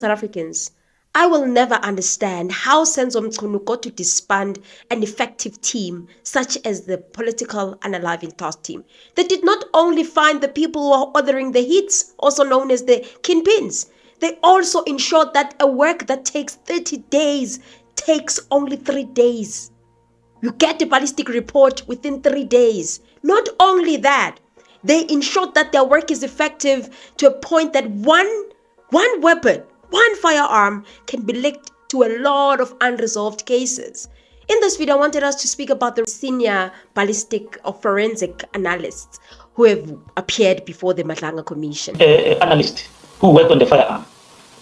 South Africans, I will never understand how Senzo Mchunu got to disband an effective team such as the Political Unaliving Task Team. They did not only find the people who are ordering the hits, also known as the kingpins, they also ensured that a work that takes 30 days takes only 3 days. You get the ballistic report within 3 days. Not only that, they ensured that their work is effective to a point that one weapon, one firearm can be linked to a lot of unresolved cases. In this video, I wanted us to speak about the senior ballistic or forensic analysts who have appeared before the Madlanga Commission. Analyst who worked on the firearm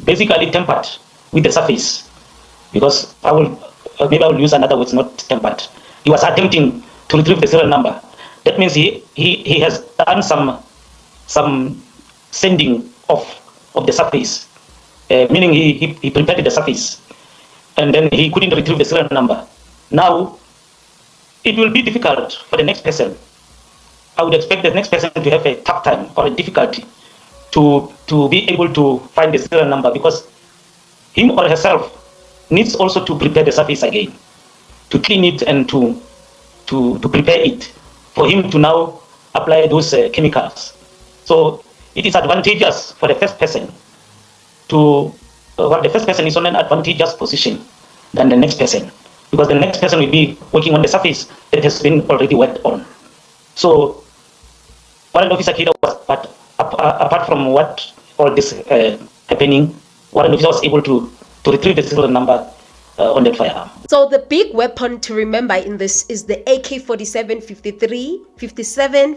basically tampered with the surface, because maybe I will use another word, not tampered. He was attempting to retrieve the serial number. That means he has done some sending of the surface, meaning he prepared the surface, and then he couldn't retrieve the serial number. Now it will be difficult for the next person. I would expect the next person to have a tough time or a difficulty to be able to find the serial number, because him or herself needs also to prepare the surface again, to clean it and to prepare it for him to now apply those chemicals. So it is advantageous for the first person the first person is on an advantageous position than the next person, because the next person will be working on the surface that has been already worked on. So Warrant Officer Kida was, but apart from what all this happening, Warrant Officer was able to retrieve the serial number on that firearm. So the big weapon to remember in this is the AK-47 57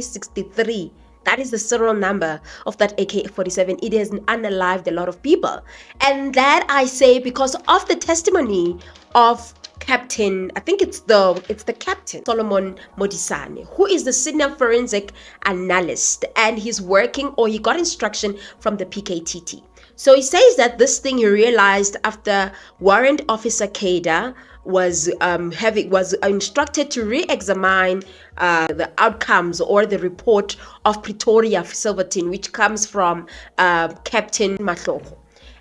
63. That is the serial number of that AK-47. It has unalived a lot of people. And that I say because of the testimony of Captain, I think it's the Captain Solomon Modisane, who is the senior forensic analyst, and he's working, or he got instruction from the PKTT. So he says that this thing he realized after Warrant Officer Keda was instructed to re-examine the outcomes or the report of Pretoria Silverton, which comes from Captain MAKGOTLOE.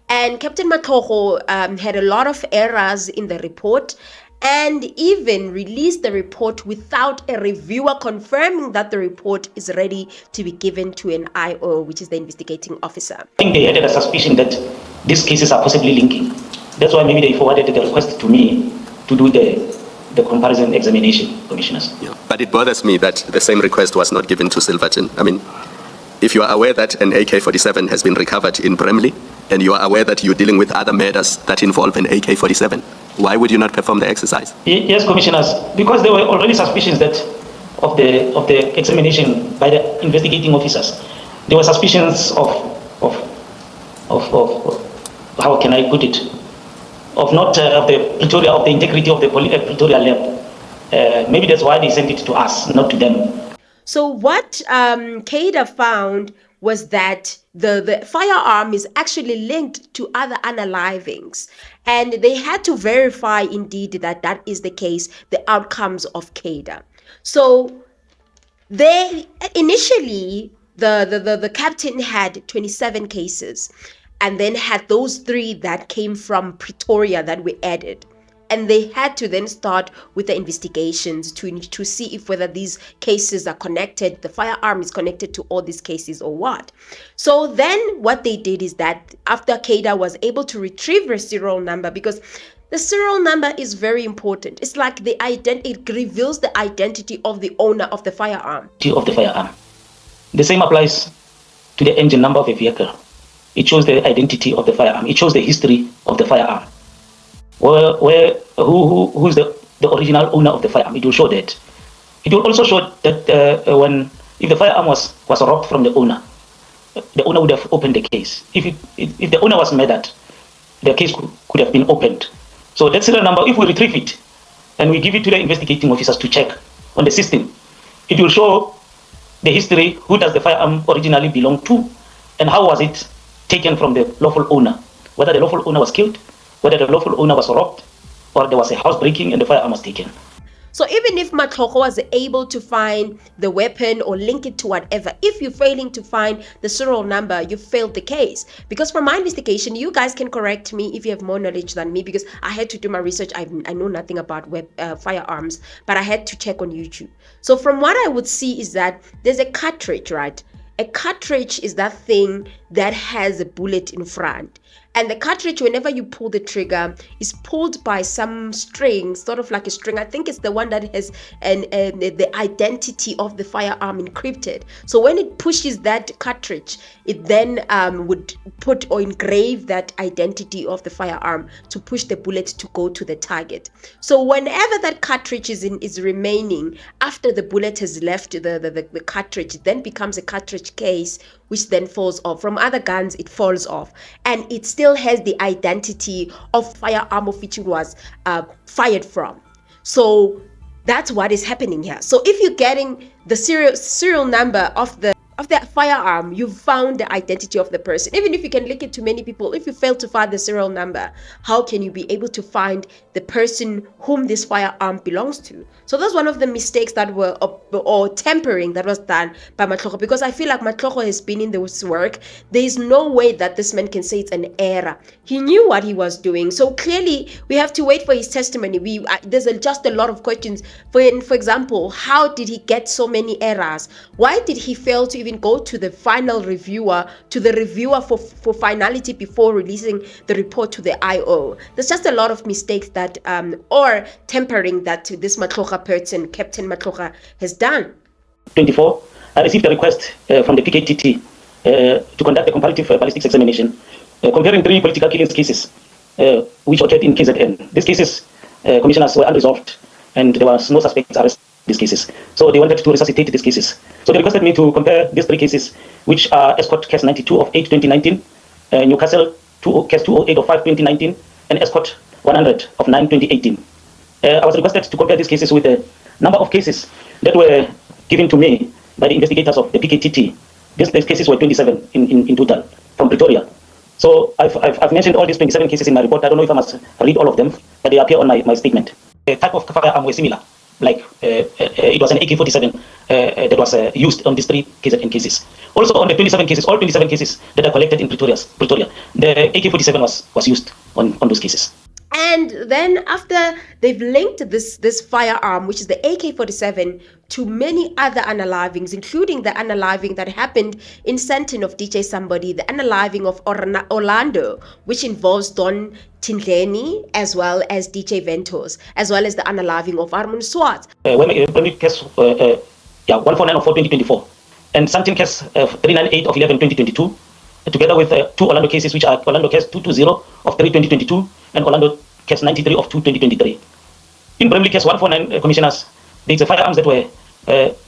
And Captain MAKGOTLOE had a lot of errors in the report, and even released the report without a reviewer confirming that the report is ready to be given to an IO, which is the investigating officer. I think they had a suspicion that these cases are possibly linking. That's why maybe they forwarded the request to me to do the comparison examination, commissioners. Yeah, but it bothers me that the same request was not given to Silverton. I mean, if you are aware that an AK-47 has been recovered in Bramley, and you are aware that you're dealing with other murders that involve an AK-47, why would you not perform the exercise? Yes, commissioners, because there were already suspicions that of the examination by the investigating officers. There were suspicions of how can I put it? Of not of the integrity of the Pretoria lab. Maybe that's why they sent it to us, not to them. So what Keda found was that the firearm is actually linked to other unalivings, and they had to verify indeed that that is the case, the outcomes of Keda. So they initially the captain had 27 cases, and then had those 3 that came from Pretoria that were added. And they had to then start with the investigations to see if whether these cases are connected, the firearm is connected to all these cases or what. So then what they did is that after Keda was able to retrieve the serial number, because the serial number is very important. It's like it reveals the identity of the owner of the firearm. The same applies to the engine number of a vehicle. It shows the identity of the firearm. It shows the history of the firearm. Who's the original owner of the firearm? It will show that. It will also show that if the firearm was robbed from the owner would have opened the case. If the owner was murdered, the case could have been opened. So that serial number, if we retrieve it and we give it to the investigating officers to check on the system, it will show the history, who does the firearm originally belong to, and how was it taken from the lawful owner, whether the lawful owner was killed, whether the lawful owner was robbed, or there was a house breaking and the firearm was taken. So even if MAKGOTLOE was able to find the weapon or link it to whatever, if you're failing to find the serial number, you failed the case. Because from my investigation, you guys can correct me if you have more knowledge than me, because I had to do my research. I know nothing about firearms, but I had to check on YouTube. So from what I would see is that there's a cartridge, right? A cartridge is that thing that has a bullet in front. And the cartridge, whenever you pull the trigger, is pulled by some string, sort of like a string. I think it's the one that has the identity of the firearm encrypted. So when it pushes that cartridge, it then would put or engrave that identity of the firearm to push the bullet to go to the target. So whenever that cartridge is remaining after the bullet has left the cartridge, it then becomes a cartridge case, which then falls off. From other guns, it falls off, and it still has the identity of firearm of which it was fired from. So that's what is happening here. So if you're getting the serial number of the firearm, you found the identity of the person. Even if you can link it to many people, if you fail to find the serial number, how can you be able to find the person whom this firearm belongs to? So that's one of the mistakes that were, or tampering that was done by MAKGOTLOE, because I feel like MAKGOTLOE has been in this work. There is no way that this man can say it's an error. He knew what he was doing. So clearly, we have to wait for his testimony. There's just a lot of questions. For example, how did he get so many errors? Why did he fail to even go to the final reviewer, for finality before releasing the report to the IO? There's just a lot of mistakes that or tampering that this MAKGOTLOE person, Captain MAKGOTLOE, has done. 24, I received a request from the PKTT to conduct a comparative ballistics examination comparing 3 political killings cases which occurred in KZN. These cases, commissioners, were unresolved, and there was no suspects arrested in these cases. So they wanted to resuscitate these cases. So they requested me to compare these 3 cases, which are Escort Case 92 of 8/2019, Newcastle Case 208 of 5/2019, and Escort 100 of 9/2018. I was requested to compare these cases with the number of cases that were given to me by the investigators of the PKTT. These cases were 27 in total from Pretoria. So I've mentioned all these 27 cases in my report. I don't know if I must read all of them, but they appear on my statement. The type of firearm were similar. Like it was an AK-47 that was used on these 3 KZN cases. Also on the 27 cases, all 27 cases that are collected in Pretoria, the AK-47 was used on those cases. And then after they've linked this firearm, which is the AK-47, to many other unalivings, including the unaliving that happened in Sandton of DJ Somebody, the unaliving of Orlando, which involves Don Tindleni, as well as DJ Ventos, as well as the unaliving of Armand Swart. When case 149 of 4/2024, and Sandton case 398 of 11/2022, together with 2 Orlando cases, which are Orlando case 220 of 3/2022 and Orlando case 93 of 2/2023. In Bramley case 149, commissioners, these are firearms that were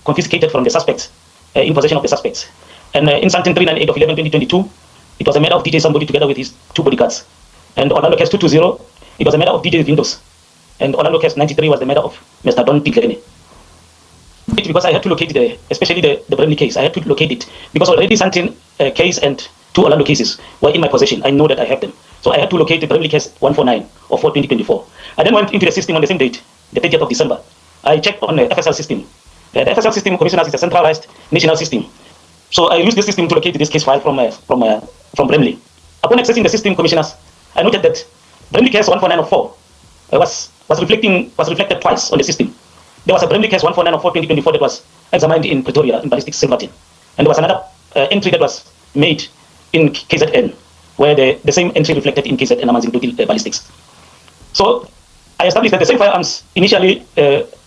confiscated from the suspects, in possession of the suspects. And in Sandton 398 of 11/2022, it was a matter of DJ Somebody together with his 2 bodyguards. And Orlando case 220, it was a matter of DJ Windows. And Orlando case 93 was the matter of Mr. Don Tindleni. Because I had to locate especially the Bramley case, I had to locate it because already Sandton case and 2 Orlando cases were in my possession. I know that I have them. So I had to locate the Bramley case 149 of 4/2024. I then went into the system on the same date, the 30th of December. I checked on the FSL system. The FSL system, commissioners, is a centralized national system. So I used this system to locate this case file from Bramley. Upon accessing the system, commissioners, I noted that Bramley case 149 of 4 was reflected twice on the system. There was a Bramley case 149 of 4/2024 that was examined in Pretoria in ballistics Silverton. And there was another entry that was made in KZN, where the same entry reflected in KZN MAKGOTLOE ballistics. So I established that the same firearms initially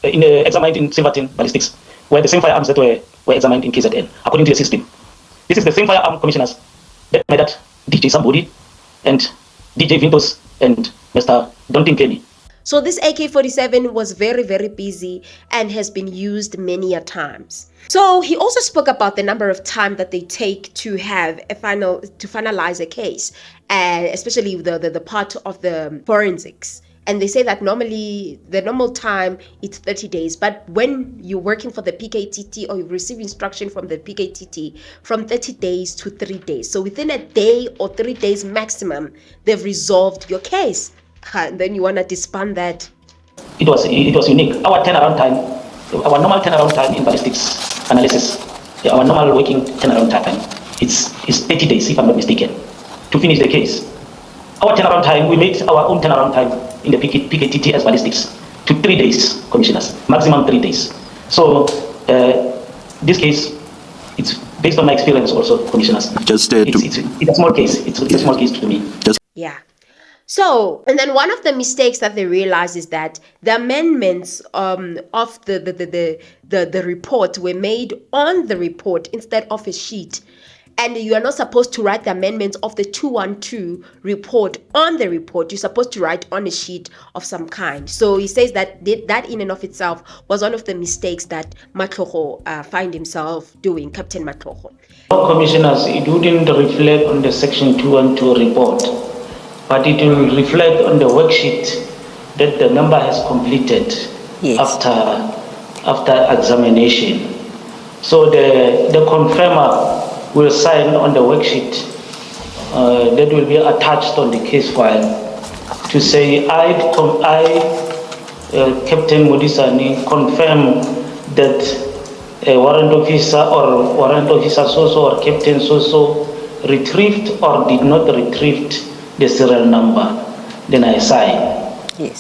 examined in Silverton ballistics were the same firearms that were examined in KZN, according to the system. This is the same firearm, commissioners, that murdered DJ Somebody and DJ Windows and Mr. Don Tindleni. So this AK-47 was very, very busy and has been used many a times. So he also spoke about the number of time that they take to have to finalize a case, and especially the part of the forensics. And they say that normally the normal time it's 30 days, but when you're working for the PKTT or you receive instruction from the PKTT, from 30 days to 3 days. So within a day or 3 days maximum, they've resolved your case. And then you want to disband that. it was unique. Our normal turnaround time in ballistics analysis, our normal working turnaround time, is 30 days, if I'm not mistaken, to finish the case. Our turnaround time, we made our own turnaround time in the PKTTS ballistics to 3 days, commissioners, maximum 3 days. So this case, it's based on my experience also, commissioners. Just it's a small case. It's a small case to me. Yeah. So, and then one of the mistakes that they realized is that the amendments of the report were made on the report instead of a sheet. And you are not supposed to write the amendments of the 212 report on the report. You're supposed to write on a sheet of some kind. So he says that that in and of itself was one of the mistakes that MAKGOTLOE find himself doing, Captain MAKGOTLOE. Commissioners, it wouldn't reflect on the section 212 report, but it will reflect on the worksheet that the member has completed after examination. So the confirmer will sign on the worksheet that will be attached on the case file to say, I Captain Modisani, confirm that a warrant officer or warrant officer so-so or Captain so-so retrieved or did not retrieve the serial number. Then I sign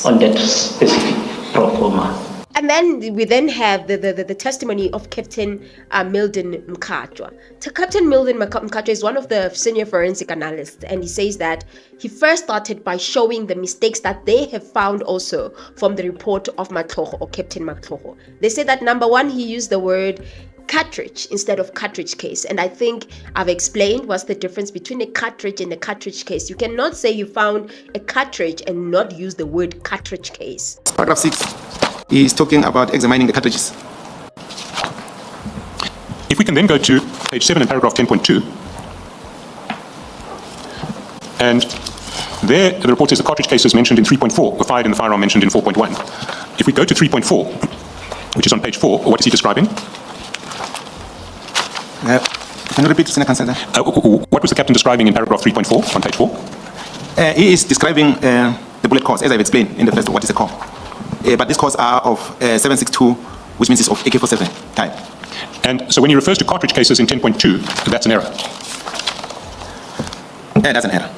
on that specific pro forma. And then we then have the testimony of Captain Milden MAKGOTLOE. Captain Milden MAKGOTLOE is one of the senior forensic analysts, and he says that he first started by showing the mistakes that they have found also from the report of MAKGOTLOE or Captain MAKGOTLOE. They say that number one, he used the word cartridge instead of cartridge case, and I think I've explained what's the difference between a cartridge and a cartridge case. You cannot say you found a cartridge and not use the word cartridge case. Paragraph 6 is talking about examining the cartridges. If we can then go to page 7 in paragraph 10.2, and there the report says the cartridge cases mentioned in 3.4 were fired in the firearm mentioned in 4.1. If we go to 3.4, which is on page 4, what is he describing? Can you repeat, Senior Counsel? What was the captain describing in paragraph 3.4 on page 4? He is describing the bullet cores, as I've explained in the first, what is the core. But these cores are of 7.62, which means it's of AK-47 type. And so when he refers to cartridge cases in 10.2, that's an error. That's an error.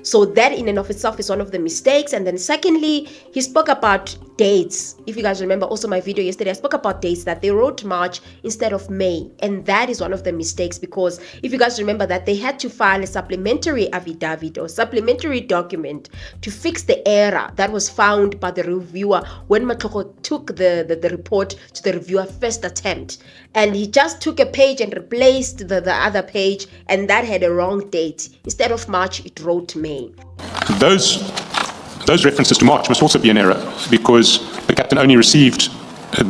So that in and of itself is one of the mistakes. And then secondly, he spoke about dates. If you guys remember also my video yesterday, I spoke about dates that they wrote March instead of May. And that is one of the mistakes, because if you guys remember that they had to file a supplementary affidavit or supplementary document to fix the error that was found by the reviewer when MAKGOTLOE took the report to the reviewer first attempt. And he just took a page and replaced the other page, and that had a wrong date. Instead of March, it wrote May. Those references to March must also be an error, because the captain only received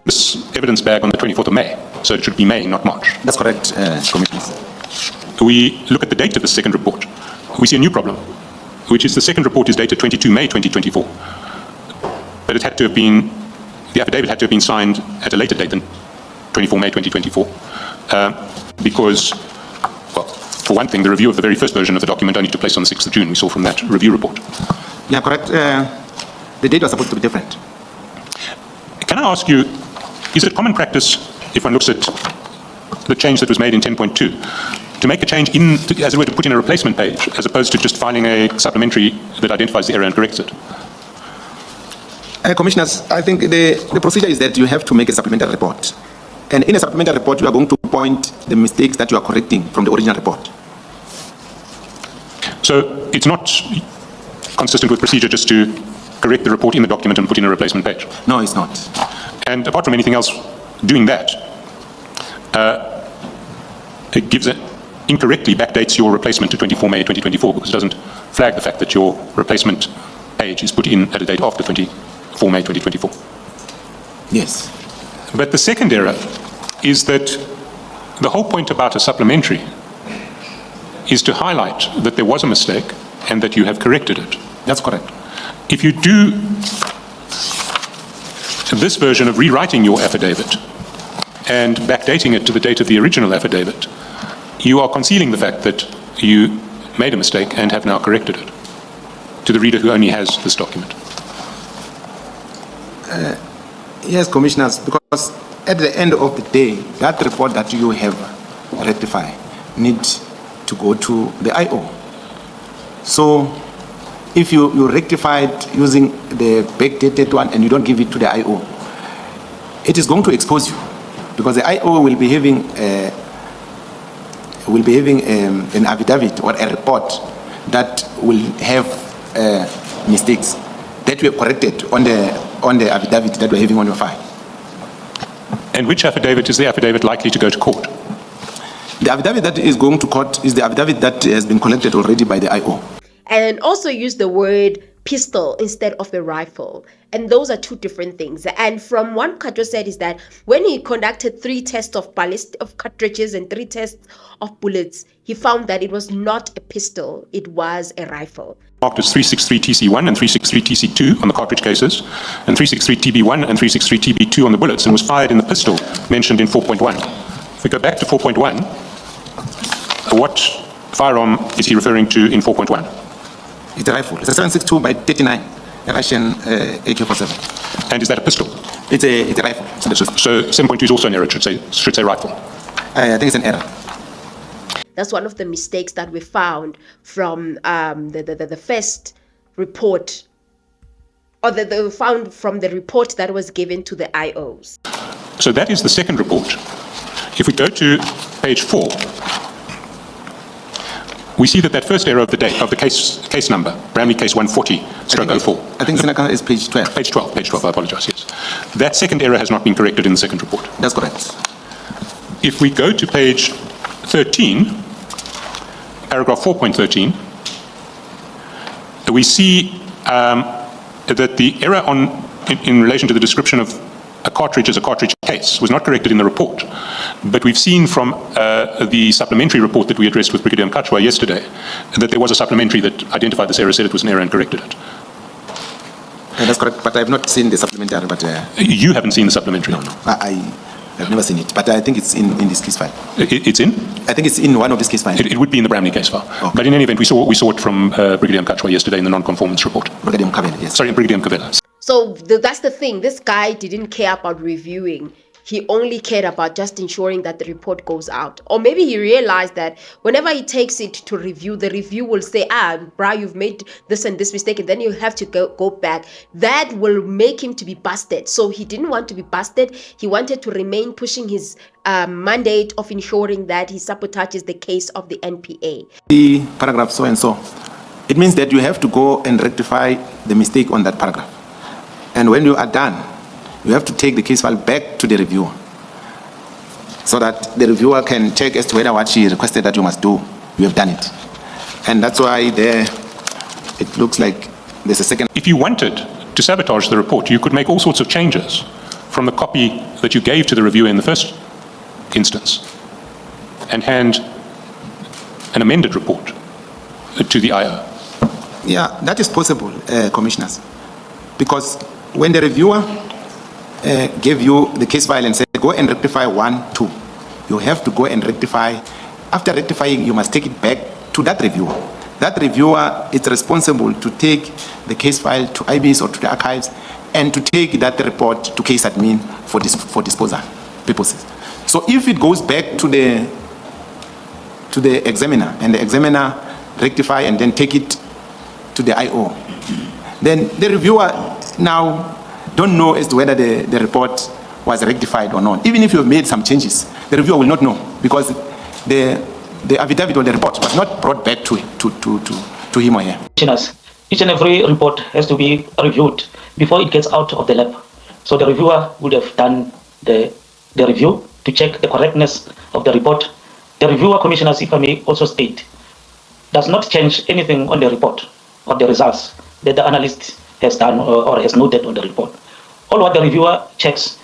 this evidence bag on the 24th of May. So it should be May, not March. That's correct, Commissioners. We look at the date of the second report. We see a new problem, which is the second report is dated 22 May 2024. But it had to have been, the affidavit had to have been signed at a later date than 24 May 2024. Because, well, for one thing, the review of the very first version of the document only took place on the 6th of June. We saw from that review report. Yeah, correct. The date was supposed to be different. Can I ask you, is it common practice, if one looks at the change that was made in 10.2, to make a change as it were, to put in a replacement page, as opposed to just filing a supplementary that identifies the error and corrects it? Commissioners, I think the procedure is that you have to make a supplementary report. And in a supplementary report, you are going to point the mistakes that you are correcting from the original report. So it's not consistent with procedure just to correct the report in the document and put in a replacement page? No, it's not. And apart from anything else, doing that, it gives incorrectly backdates your replacement to 24 May 2024, because it doesn't flag the fact that your replacement page is put in at a date after 24 May 2024. Yes. But the second error is that the whole point about a supplementary is to highlight that there was a mistake and that you have corrected it. That's correct. If you do this version of rewriting your affidavit and backdating it to the date of the original affidavit, you are concealing the fact that you made a mistake and have now corrected it to the reader who only has this document. Yes, commissioners, because at the end of the day, that report that you have rectified needs to go to the IO. So if you rectify it using the backdated one and you don't give it to the IO, it is going to expose you, because the IO will be having an affidavit or a report that will have mistakes that were corrected on the affidavit that we're having on your file. And which affidavit is the affidavit likely to go to court? The affidavit that is going to court is the affidavit that has been collected already by the IO. And also use the word pistol instead of the rifle. And those are two different things. And from what Kato said is that when he conducted 3 tests of cartridges and 3 tests of bullets, he found that it was not a pistol, it was a rifle. Marked as 363 TC1 and 363 TC2 on the cartridge cases, and 363 TB1 and 363 TB2 on the bullets, and was fired in the pistol mentioned in 4.1. If we go back to 4.1, what firearm is he referring to in 4.1? It's a rifle. It's a 7.62 by 39, a Russian AK-47. And is that a pistol? It's a rifle. So 7.2 is also an error, it should say rifle. I think it's an error. That's one of the mistakes that we found from the first report, or the found from the report that was given to the IOs. So that is the second report. If we go to page 4, we see that first error of the date of the case number, Bramley case 140/04. I think it's page 12. Page 12, I apologize, yes. That second error has not been corrected in the second report. That's correct. If we go to page 13, paragraph 4.13, we see that the error in relation to the description of a cartridge as a cartridge case was not corrected in the report. But we've seen from the supplementary report that we addressed with Brigadier MAKGOTLOE yesterday that there was a supplementary that identified this error, said it was an error and corrected it. That's correct, but I have not seen the supplementary. But you haven't seen the supplementary? No. I have never seen it, but I think it's in this case file. It's in? I think it's in one of these case files. It would be in the Bramley case file. Okay. But in any event, we saw it from Brigadier MAKGOTLOE yesterday in the non-conformance report. Brigadier Mkabela, yes. Sorry, Brigadier Mkabela. So that's the thing. This guy didn't care about reviewing. He only cared about just ensuring that the report goes out. Or maybe he realized that whenever he takes it to review, the review will say, bro, you've made this and this mistake, and then you have to go back. That will make him to be busted. So he didn't want to be busted. He wanted to remain pushing his mandate of ensuring that he sabotages the case of the NPA. The paragraph so and so, it means that you have to go and rectify the mistake on that paragraph. And when you are done, you have to take the case file back to the reviewer so that the reviewer can check as to whether what she requested that you must do, you have done it. And that's why there, it looks like there's a second. If you wanted to sabotage the report, you could make all sorts of changes from the copy that you gave to the reviewer in the first instance and hand an amended report to the IO. Yeah, that is possible, commissioners, because when the reviewer gave you the case file and said, go and rectify 1, 2, you have to go and rectify. After rectifying, you must take it back to that reviewer. That reviewer is responsible to take the case file to IBs or to the archives and to take that report to case admin for disposal purposes. So if it goes back to the examiner and the examiner rectify and then take it to the IO, then the reviewer now don't know as to whether the report was rectified or not. Even if you have made some changes, the reviewer will not know because the affidavit or the report was not brought back to him or her. Each and every report has to be reviewed before it gets out of the lab. So the reviewer would have done the review to check the correctness of the report. The reviewer, commissioners, if I may also state, does not change anything on the report or the results that the analyst has done or has noted on the report. All what the reviewer checks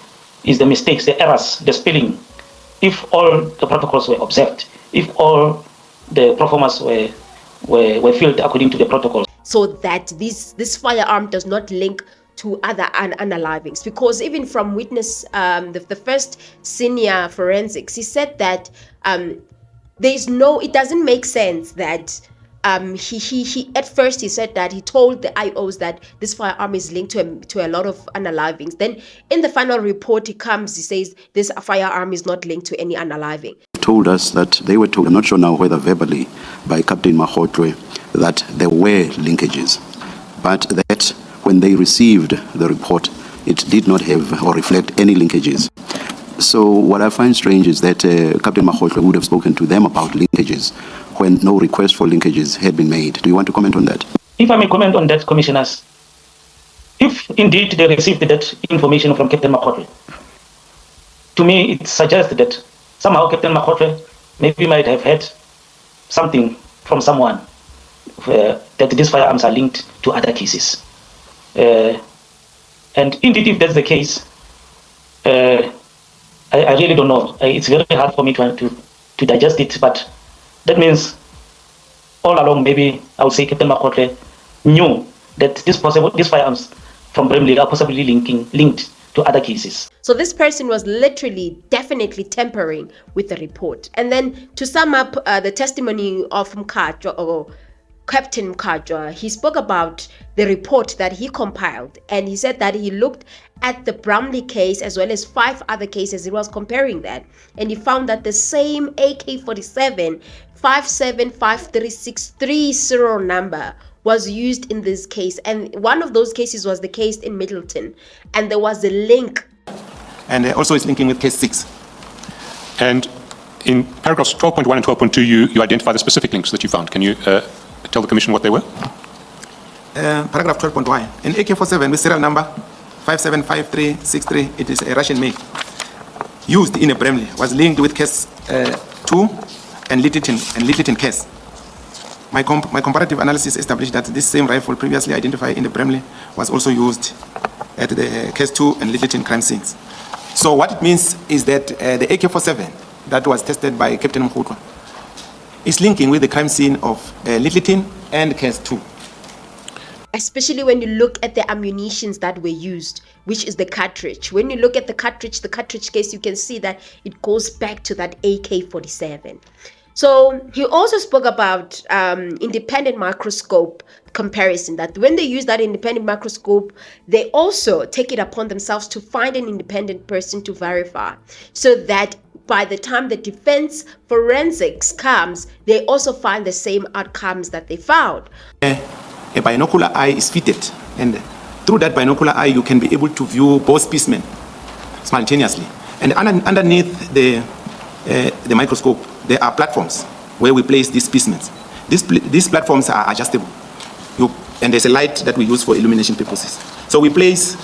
is the mistakes, the errors, the spelling. If all the protocols were observed, if all the performers were filled according to the protocol. So that this firearm does not link to other unalivings, because even from witness, the first senior forensics, he said that it doesn't make sense that he at first he said that he told the IOs that this firearm is linked to a lot of unalivings. Then in the final report he says this firearm is not linked to any unaliving. Told us that they were told, I'm not sure now whether verbally, by Captain MAKGOTLOE, that there were linkages, but that when they received the report, it did not have or reflect any linkages. So what I find strange is that Captain MAKGOTLOE would have spoken to them about linkages when no request for linkages had been made. Do you want to comment on that? If I may comment on that, Commissioners, if indeed they received that information from Captain MAKGOTLOE, to me it suggests that somehow Captain MAKGOTLOE maybe might have had something from someone that these firearms are linked to other cases. And indeed, if that's the case, I really don't know. It's very hard for me to digest it, but that means all along, maybe I would say Captain MAKGOTLOE knew that these firearms from Bramley are possibly linked to other cases. So this person was literally, definitely tampering with the report. And then to sum up the testimony of MAKGOTLOE, or Captain MAKGOTLOE, he spoke about the report that he compiled, and he said that he looked at the Bramley case as well as 5 other cases. He was comparing that, and he found that the same AK-47 575363 serial number was used in this case, and one of those cases was the case in Middleton, and there was a link. And also it's linking with case 6. And in paragraphs 12.1 and 12.2, you identify the specific links that you found. Can you tell the Commission what they were? Paragraph 12.1. An AK-47 with serial number 575363, it is a Russian make, used in a Bramley, was linked with case 2 and Littleton case. My comparative analysis established that this same rifle previously identified in the Bramley was also used at the case 2 and Littleton crime scenes. So what it means is that the AK-47 that was tested by Captain MAKGOTLOE is linking with the crime scene of Littleton and case 2. Especially when you look at the ammunitions that were used, which is the cartridge. When you look at the cartridge case, you can see that it goes back to that AK-47. So he also spoke about independent microscope comparison, that when they use that independent microscope, they also take it upon themselves to find an independent person to verify, so that by the time the defense forensics comes, they also find the same outcomes that they found. A binocular eye is fitted, and through that binocular eye you can be able to view both specimens simultaneously. And underneath the microscope there are platforms where we place these specimens. These platforms are adjustable, and there's a light that we use for illumination purposes. So we place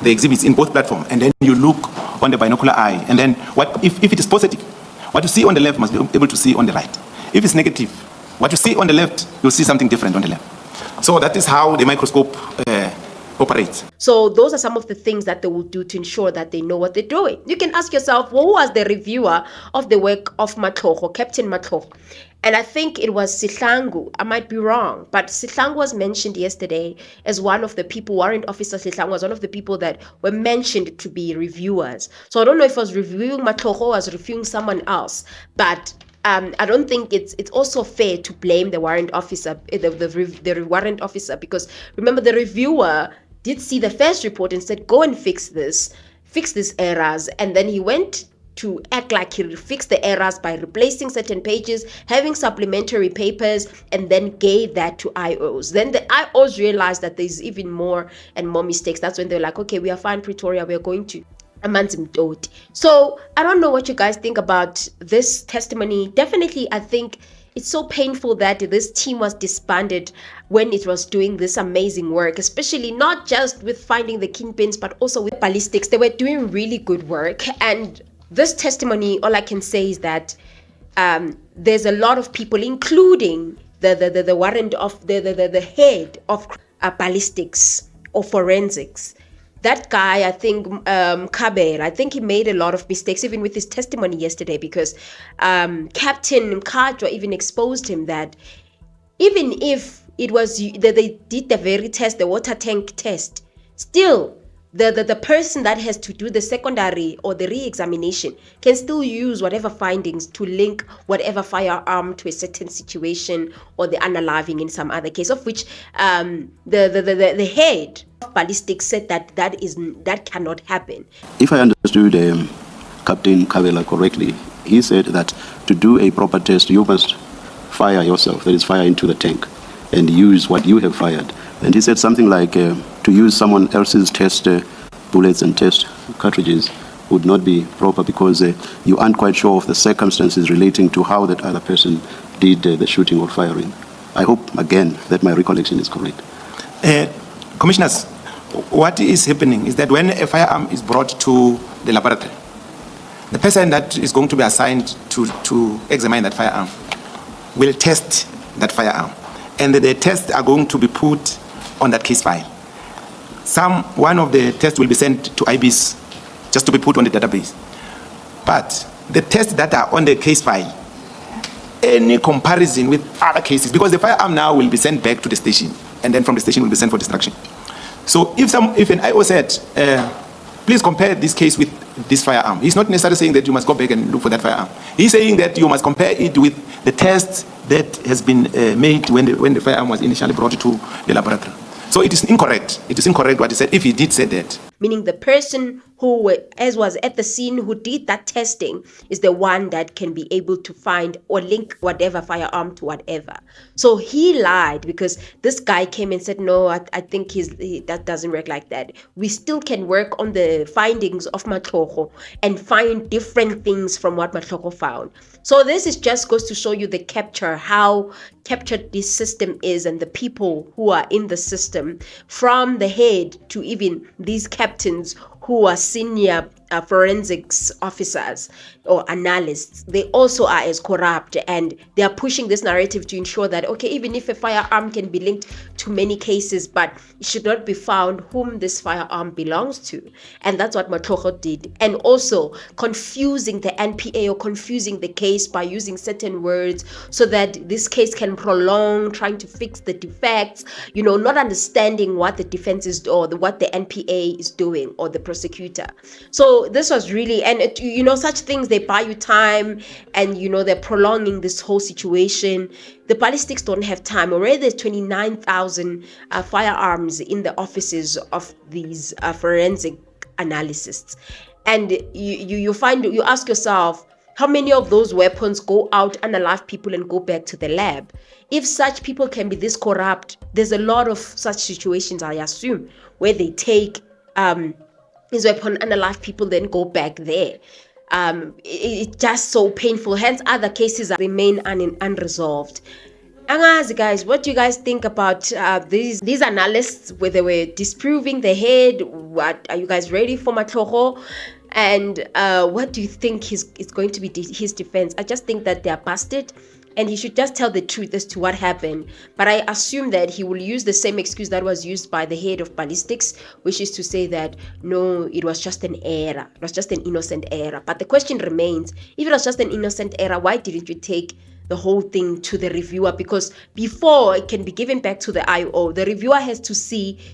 the exhibits in both platforms, and then you look on the binocular eye, and then if it is positive, what you see on the left must be able to see on the right. If it's negative, what you see on the left, you'll see something different on the left. So that is how the microscope operates. So those are some of the things that they will do to ensure that they know what they're doing. You can ask yourself, who was the reviewer of the work of MAKGOTLOE, Captain MAKGOTLOE? And I think it was Sihlangu. I might be wrong, but Sihlangu was mentioned yesterday as one of the people, Warrant Officer Sihlangu was one of the people that were mentioned to be reviewers. So I don't know if I was reviewing MAKGOTLOE or I was reviewing someone else, but I don't think it's also fair to blame the warrant officer, the warrant officer, because remember the reviewer did see the first report and said, go and fix these errors, and then he went to act like he fixed the errors by replacing certain pages, having supplementary papers, and then gave that to IOs. Then the IOs realized that there's even more and more mistakes. That's when they're like, okay, we are fine, Pretoria, we are going to Amanzimdoti. So I don't know what you guys think about this testimony. Definitely, I think it's so painful that this team was disbanded when it was doing this amazing work, especially not just with finding the kingpins, but also with ballistics. They were doing really good work. And this testimony, all I can say is that there's a lot of people, including the warrant of the head of ballistics or forensics. That guy, I think, Kaber, I think he made a lot of mistakes even with his testimony yesterday, because Captain MAKGOTLOE even exposed him that even if it was that they did the very test, the water tank test, still the person that has to do the secondary or the re-examination can still use whatever findings to link whatever firearm to a certain situation or the unaliving in some other case, of which the head of ballistics said that cannot happen. If I understood Captain Kavela correctly, he said that to do a proper test, you must fire yourself, that is, fire into the tank, and use what you have fired. And he said something like to use someone else's test bullets and test cartridges would not be proper because you aren't quite sure of the circumstances relating to how that other person did the shooting or firing. I hope, again, that my recollection is correct. Commissioners, what is happening is that when a firearm is brought to the laboratory, the person that is going to be assigned to examine that firearm will test that firearm. And the tests are going to be put on that case file. One of the tests will be sent to IBIS just to be put on the database. But the tests that are on the case file, any comparison with other cases, because the firearm now will be sent back to the station, and then from the station will be sent for destruction. So if an IO said, please compare this case with this firearm, he's not necessarily saying that you must go back and look for that firearm. He's saying that you must compare it with the tests that has been made when the firearm was initially brought to the laboratory. So it is incorrect. It is incorrect what he said, if he did say that. Meaning the person who was at the scene who did that testing is the one that can be able to find or link whatever firearm to whatever. So he lied because this guy came and said, no, I think that doesn't work like that. We still can work on the findings of MAKGOTLOE and find different things from what MAKGOTLOE found. So this is just goes to show you the how captured this system is and the people who are in the system, from the head to even these captains who are senior forensics officers or analysts. They also are as corrupt, and they are pushing this narrative to ensure that, okay, even if a firearm can be linked to many cases, but it should not be found whom this firearm belongs to. And that's what MAKGOTLOE did. And also confusing the NPA or confusing the case by using certain words so that this case can prolong, trying to fix the defects, not understanding what the defense is or what the NPA is doing or the prosecutor. So this was really, and such things, they buy you time, and they're prolonging this whole situation. The ballistics don't have time. Already there's 29,000 firearms in the offices of these forensic analysts, and you ask yourself, how many of those weapons go out, unalive people, and go back to the lab? If such people can be this corrupt, there's a lot of such situations, I assume, where they take his weapon, unalive people, then go back there. It's just so painful. Hence, other cases remain unresolved. Angazi, guys, what do you guys think about these analysts, where they were disproving the head? What are you guys ready for MAKGOTLOE? And what do you think is going to be his defense? I just think that they're busted, and he should just tell the truth as to what happened. But I assume that he will use the same excuse that was used by the head of ballistics, which is to say that, no, it was just an error. It was just an innocent error. But the question remains, if it was just an innocent error, why didn't you take the whole thing to the reviewer? Because before it can be given back to the IO, the reviewer has to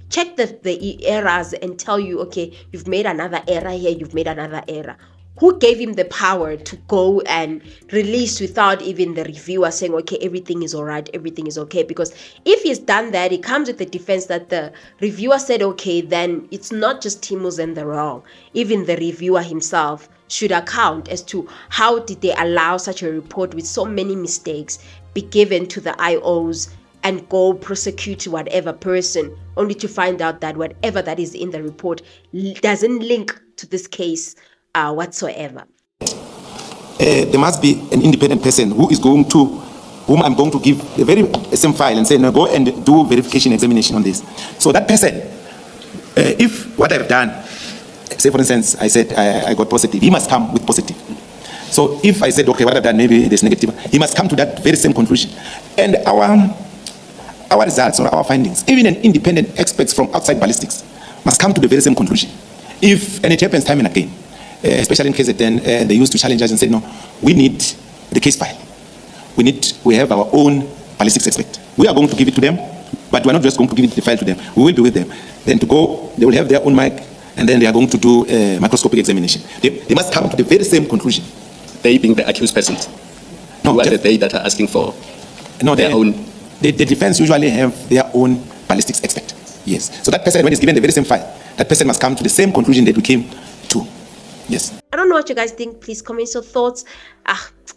check the errors and tell you, okay, you've made another error here, you've made another error. Who gave him the power to go and release without even the reviewer saying, okay, everything is all right, everything is okay? Because if he's done that, it comes with the defense that the reviewer said, okay, then it's not just him who's in the wrong. Even the reviewer himself should account as to how did they allow such a report with so many mistakes be given to the IOs and go prosecute whatever person, only to find out that whatever that is in the report doesn't link to this case whatsoever. There must be an independent person whom I'm going to give the very same file and say, now go and do verification examination on this. So that person, if what I've done, say for instance, I said I got positive, he must come with positive. So if I said, okay, what I've done, maybe it is negative, he must come to that very same conclusion. And our results or our findings, even an independent experts from outside ballistics, must come to the very same conclusion. And it happens time and again, especially in cases then they used to challenge us and say, no, we need the case file. We have our own ballistics expert. We are going to give it to them, but we're not just going to give the file to them. We will be with them. Then they will have their own mic, and then they are going to do a microscopic examination. They must come to the very same conclusion. They being the accused persons. No, Who are just- they that are asking for No, their own? The defense usually have their own ballistics expert. Yes. So that person, when he's given the very same file, that person must come to the same conclusion that we came to. Yes. I don't know what you guys think. Please comment your thoughts.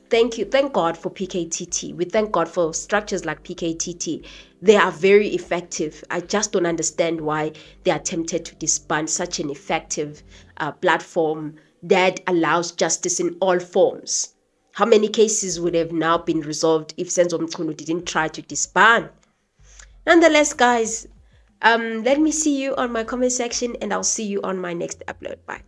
Thank you. Thank God for PKTT. We thank God for structures like PKTT. They are very effective. I just don't understand why they are tempted to disband such an effective platform that allows justice in all forms. How many cases would have now been resolved if Senzo Mchunu didn't try to disband? Nonetheless, guys, let me see you on my comment section, and I'll see you on my next upload. Bye.